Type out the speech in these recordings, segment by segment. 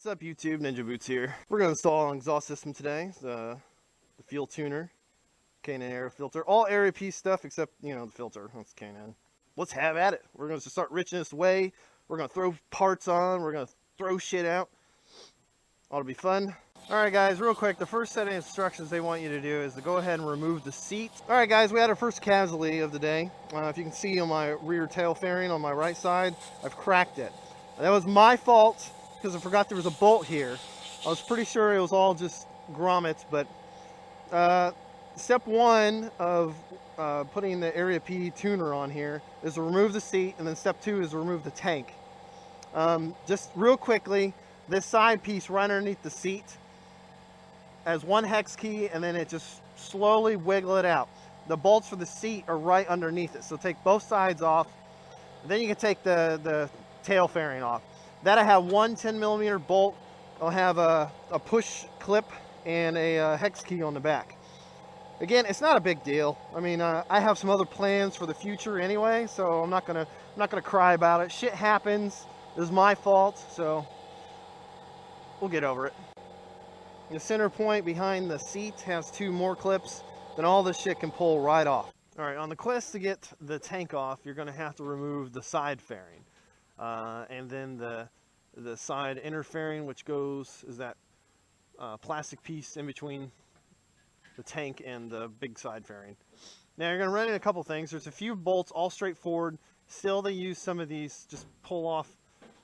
What's up YouTube, NinjaBoots here. We're going to install an exhaust system today, the fuel tuner, K&N air filter, all area piece stuff except, the filter, that's K&N. Let's have at it. We're going to start riching this away. We're going to throw parts on, we're going to throw shit out. Ought to be fun. Alright guys, real quick, the first set of instructions they want you to do is to go ahead and remove the seat. Alright guys, we had our first casualty of the day. If you can see on my rear tail fairing on my right side, I've cracked it. That was my fault, because I forgot there was a bolt here. I was pretty sure it was all just grommets, but step one of putting the Area P tuner on here is to remove the seat, and then step two is to remove the tank. Just real quickly, this side piece right underneath the seat has one hex key, and then it just slowly wiggle it out. The bolts for the seat are right underneath it, so take both sides off. Then you can take the tail fairing off. That I have one 10mm bolt. I'll have a push clip and a hex key on the back. Again, it's not a big deal. I mean, I have some other plans for the future anyway, so I'm not gonna cry about it. Shit happens. It was my fault, so we'll get over it. The center point behind the seat has two more clips. Then all this shit can pull right off. All right, on the quest to get the tank off, you're gonna have to remove the side fairing. And then the side inner fairing, which is that plastic piece in between the tank and the big side fairing. Now you're going to run into a couple things. There's a few bolts, all straightforward. Still, they use some of these just pull off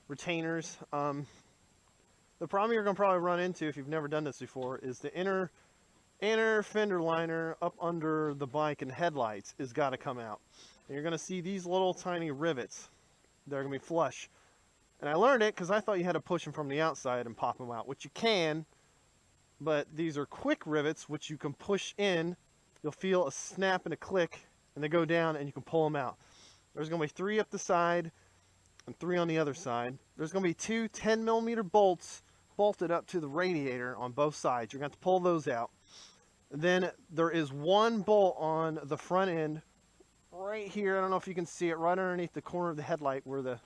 retainers. The problem you're going to probably run into if you've never done this before is the inner fender liner up under the bike and headlights has got to come out. And you're going to see these little tiny rivets. They're going to be flush. And I learned it because I thought you had to push them from the outside and pop them out, which you can, but these are quick rivets, which you can push in. You'll feel a snap and a click, and they go down, and you can pull them out. There's going to be 3 up the side and 3 on the other side. There's going to be 2 10mm bolts bolted up to the radiator on both sides. You're going to have to pull those out. And then there is 1 bolt on the front end right here. I don't know if you can see it, right underneath the corner of the headlight where the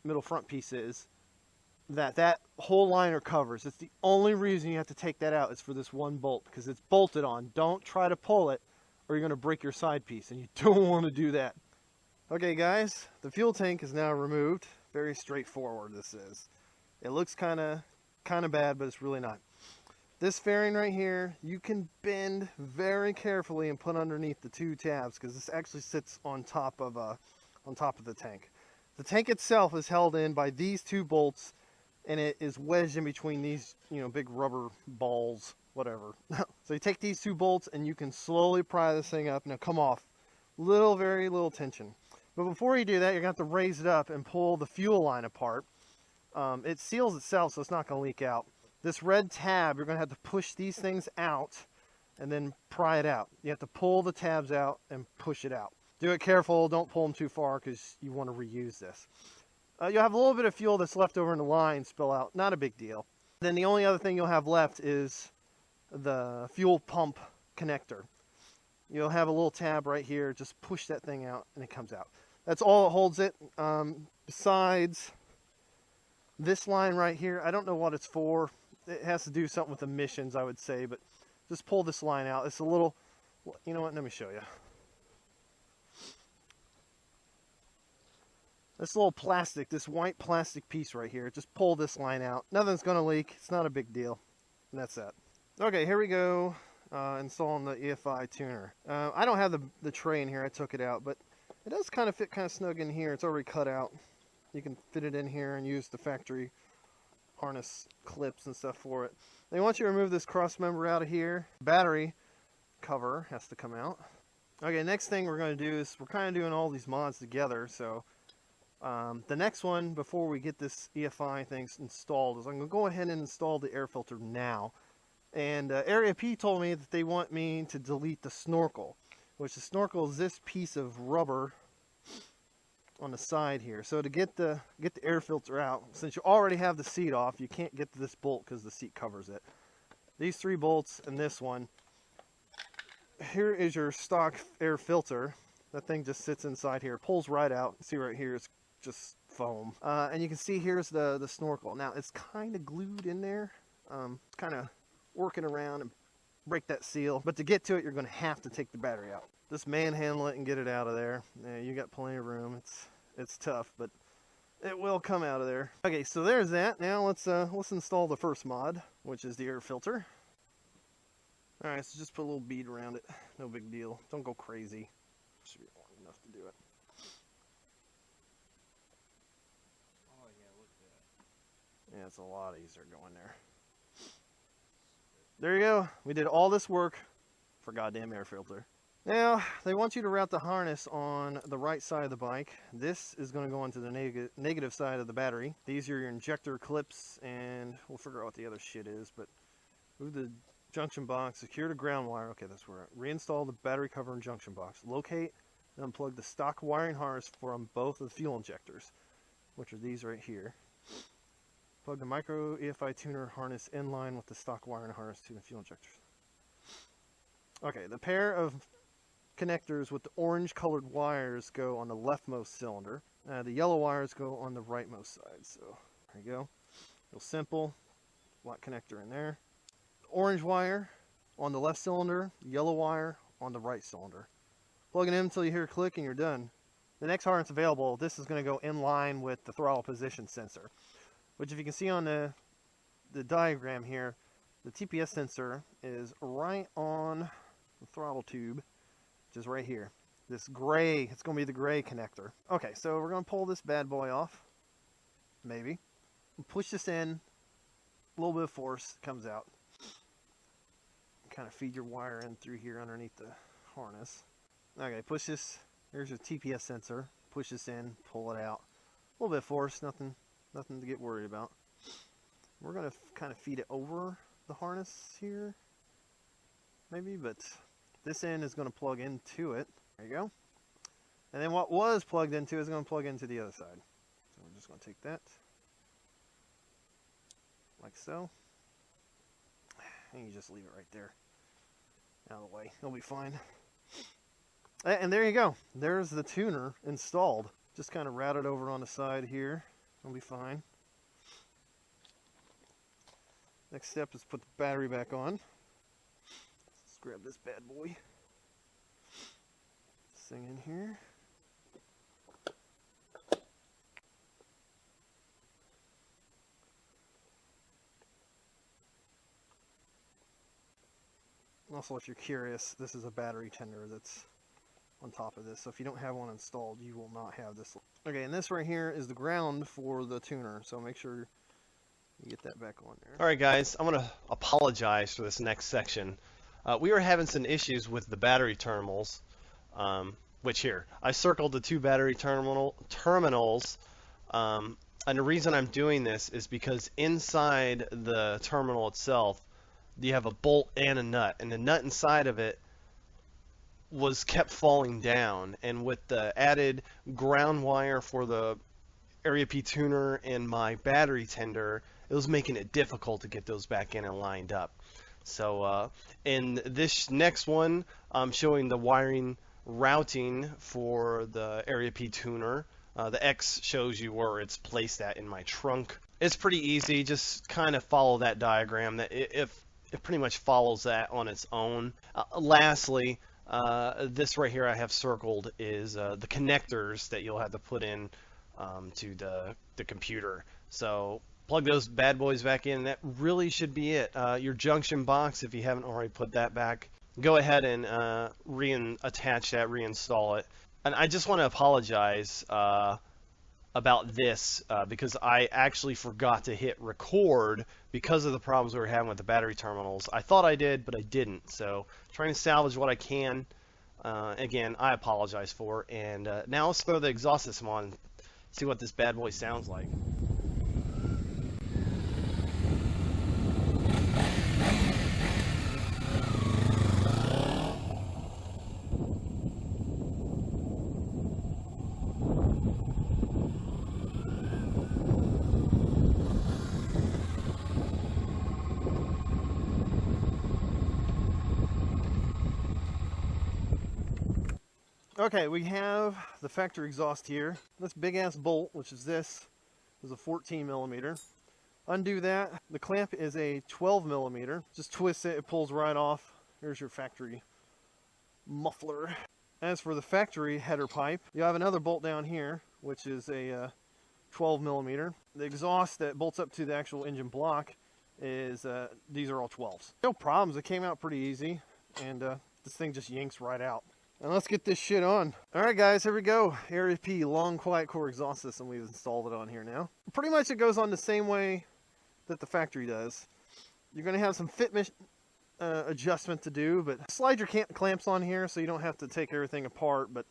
middle front piece is, that whole liner covers. It's the only reason you have to take that out is for this 1 bolt, because it's bolted on. Don't try to pull it or you're going to break your side piece, and you don't want to do that. Okay guys, the fuel tank is now removed. Very straightforward this is. It looks kind of bad, but it's really not. This fairing right here, you can bend very carefully and put underneath the 2 tabs, because this actually sits on top of the tank. The tank itself is held in by these 2 bolts, and it is wedged in between these, big rubber balls, whatever. So you take these 2 bolts and you can slowly pry this thing up. Now come off. Very little tension. But before you do that, you're going to have to raise it up and pull the fuel line apart. It seals itself, so it's not going to leak out. This red tab, you're going to have to push these things out and then pry it out. You have to pull the tabs out and push it out. Do it careful, don't pull them too far because you want to reuse this. You'll have a little bit of fuel that's left over in the line spill out, not a big deal. Then the only other thing you'll have left is the fuel pump connector. You'll have a little tab right here, just push that thing out and it comes out. That's all that holds it. Besides this line right here, I don't know what it's for. It has to do something with emissions, I would say, but just pull this line out. It's a little, you know what, let me show you. This little plastic, this white plastic piece right here, just pull this line out. Nothing's going to leak. It's not a big deal. And that's that. Okay, here we go. Installing the EFI tuner. I don't have the tray in here. I took it out, but it does kind of fit kind of snug in here. It's already cut out. You can fit it in here and use the factory harness clips and stuff for it. They want you to remove this cross member out of here. Battery cover has to come out. Okay, next thing we're going to do is we're kind of doing all these mods together, so the next one before we get this EFI thing installed is I'm going to go ahead and install the air filter now. And Area P told me that they want me to delete the snorkel, which the snorkel is this piece of rubber on the side here. So to get the air filter out, since you already have the seat off, you can't get to this bolt because the seat covers it. These 3 bolts and this one. Here is your stock air filter. That thing just sits inside here, pulls right out. See right here, it's just foam. And you can see here's the snorkel. Now it's kind of glued in there. It's kind of working around and break that seal. But to get to it, you're going to have to take the battery out. Just manhandle it and get it out of there. Yeah, you got plenty of room. It's tough, but it will come out of there. Okay, so there's that. Now let's install the first mod, which is the air filter. All right, so just put a little bead around it. No big deal. Don't go crazy. Should be long enough to do it. Oh yeah, look at that. Yeah, it's a lot easier going there. There you go. We did all this work for goddamn air filter. Now, they want you to route the harness on the right side of the bike. This is going to go onto the negative side of the battery. These are your injector clips, and we'll figure out what the other shit is, but move the junction box, secure the ground wire. Okay, that's where. Reinstall the battery cover and junction box. Locate and unplug the stock wiring harness from both of the fuel injectors, which are these right here. Plug the micro EFI tuner harness in line with the stock wiring harness to the fuel injectors. Okay, the pair of connectors with the orange colored wires go on the leftmost cylinder. The yellow wires go on the rightmost side. So there you go. Real simple. Black connector in there. Orange wire on the left cylinder, yellow wire on the right cylinder. Plug it in until you hear a click and you're done. The next harness available, this is going to go in line with the throttle position sensor, which if you can see on the diagram here, the TPS sensor is right on the throttle tube, which is right here. This gray, it's going to be the gray connector. Okay, so we're going to pull this bad boy off, maybe. Push this in, a little bit of force comes out. Kind of feed your wire in through here underneath the harness. Okay, push this, here's your TPS sensor. Push this in, pull it out. A little bit of force, nothing to get worried about. We're going to kind of feed it over the harness here, maybe, but this end is going to plug into it. There you go. And then what was plugged into is going to plug into the other side. So we're just going to take that, like so. And you just leave it right there, out of the way. It'll be fine. And there you go. There's the tuner installed. Just kind of route it over on the side here. It'll be fine. Next step is put the battery back on. Let's grab this bad boy. This thing in here. Also, if you're curious, this is a battery tender that's on top of this. So if you don't have one installed, you will not have this. Okay, and this right here is the ground for the tuner. So make sure you get that back on there. All right, guys, I'm going to apologize for this next section. We were having some issues with the battery terminals, which here, I circled the two battery terminals. And the reason I'm doing this is because inside the terminal itself, you have a bolt and a nut, and the nut inside of it was kept falling down, and with the added ground wire for the Area P tuner and my battery tender, it was making it difficult to get those back in and lined up. So in this next one, I'm showing the wiring routing for the Area P tuner. The X shows you where it's placed at in my trunk. It's pretty easy, just kind of follow that diagram. That if it pretty much follows that on its own. Lastly, this right here I have circled is the connectors that you'll have to put in to the computer. So plug those bad boys back in. That really should be it. Your junction box, if you haven't already put that back, go ahead and attach that, reinstall it. And I just want to apologize about this because I actually forgot to hit record because of the problems we were having with the battery terminals. I thought I did, but I didn't. So trying to salvage what I can. Again, I apologize for. And now let's throw the exhaust system on and see what this bad boy sounds like. Okay, we have the factory exhaust here. This big ass bolt, which is this, is a 14 millimeter. Undo that. The clamp is a 12 millimeter. Just twist it, it pulls right off. Here's your factory muffler. As for the factory header pipe, you have another bolt down here, which is a 12 millimeter. The exhaust that bolts up to the actual engine block is, these are all 12s. No problems, it came out pretty easy, and this thing just yanks right out. And let's get this shit on. Alright guys, here we go. Area P long quiet core exhaust system. We've installed it on here now. Pretty much it goes on the same way that the factory does. You're going to have some fitment adjustment to do, but slide your clamps on here so you don't have to take everything apart, but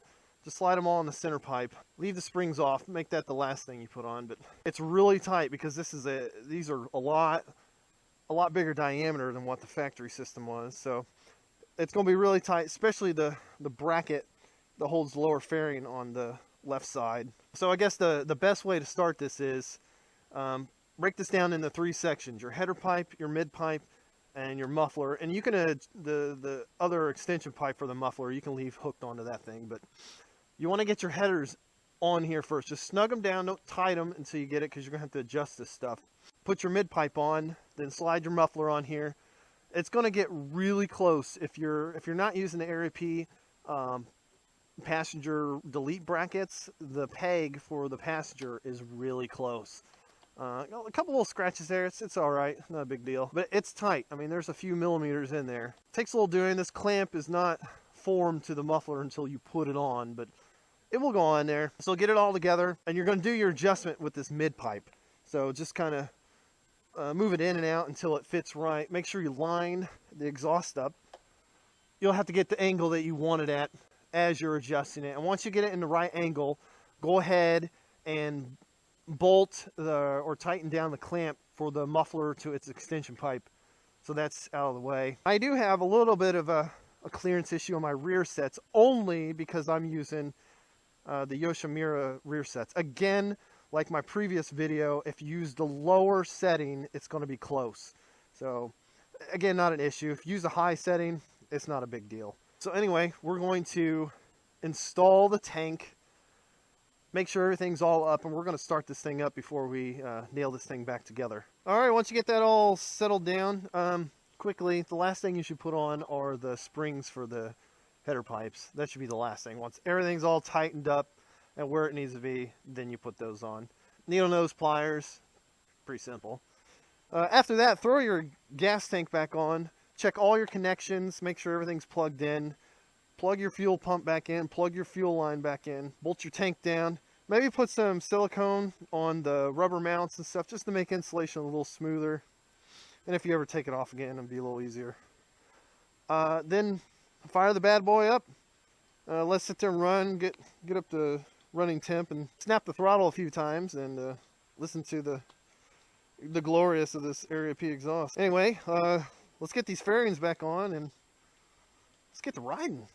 just slide them all in the center pipe. Leave the springs off, make that the last thing you put on, but it's really tight because these are a lot bigger diameter than what the factory system was, so it's going to be really tight, especially the bracket that holds the lower fairing on the left side. So I guess the best way to start this is break this down into 3 sections: your header pipe, your mid pipe, and your muffler. And you can the other extension pipe for the muffler you can leave hooked onto that thing, but you want to get your headers on here first. Just snug them down, don't tight them until you get it, because you're going to have to adjust this stuff. Put your mid pipe on, then slide your muffler on here. It's going to get really close if you're not using the Area P passenger delete brackets. The peg for the passenger is really close. A couple little scratches there. It's all right, not a big deal, but it's tight. I mean, there's a few millimeters in there. Takes a little doing. This clamp is not formed to the muffler until you put it on, but it will go on there. So get it all together, and you're going to do your adjustment with this mid pipe. So just kind of move it in and out until it fits right. Make sure you line the exhaust up. You'll have to get the angle that you want it at as you're adjusting it. And once you get it in the right angle, go ahead and bolt or tighten down the clamp for the muffler to its extension pipe. So that's out of the way. I do have a little bit of a clearance issue on my rear sets, only because I'm using the Yoshimura rear sets. Again, like my previous video, if you use the lower setting, it's going to be close. So again, not an issue. If you use a high setting, it's not a big deal. So anyway, we're going to install the tank, make sure everything's all up, and we're going to start this thing up before we nail this thing back together. All right, once you get that all settled down, quickly, the last thing you should put on are the springs for the header pipes. That should be the last thing. Once everything's all tightened up and where it needs to be, then you put those on. Needle nose pliers, pretty simple. After that, throw your gas tank back on, check all your connections, make sure everything's plugged in, plug your fuel pump back in, plug your fuel line back in, bolt your tank down, maybe put some silicone on the rubber mounts and stuff just to make installation a little smoother. And if you ever take it off again, it'll be a little easier. Then fire the bad boy up. Let's sit there and run, get up to running temp, and snap the throttle a few times, and listen to the glorious of this Area P exhaust. Anyway, let's get these fairings back on and let's get to riding.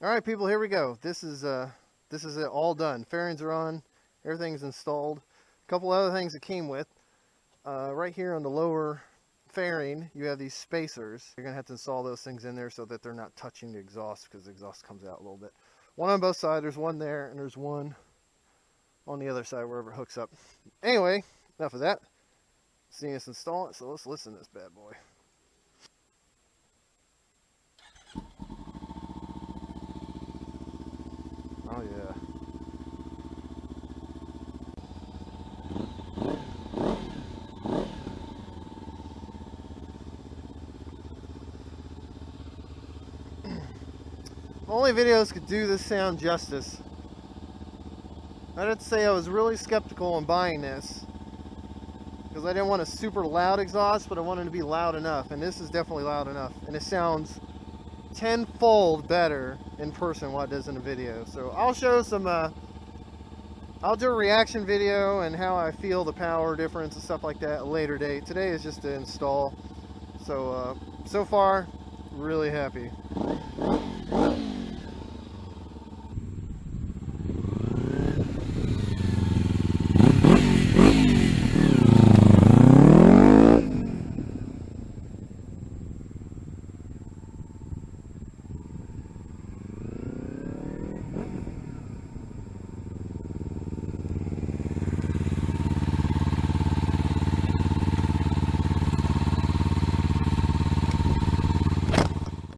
All right, people, here we go. This is it, all done. Fairings are on, everything's installed. A couple other things that came with. Right here on the lower fairing, you have these spacers. You're gonna have to install those things in there so that they're not touching the exhaust, because the exhaust comes out a little bit. One on both sides, there's one there, and there's one on the other side wherever it hooks up. Anyway, enough of that. Seeing us install it, so let's listen to this bad boy. Oh yeah. Only videos could do this sound justice. I have to say I was really skeptical on buying this, because I didn't want a super loud exhaust, but I wanted it to be loud enough, and this is definitely loud enough, and it sounds tenfold better in person than what it does in the video. So I'll show some, I'll do a reaction video and how I feel the power difference and stuff like that at a later date. Today is just to install. So, so far, really happy.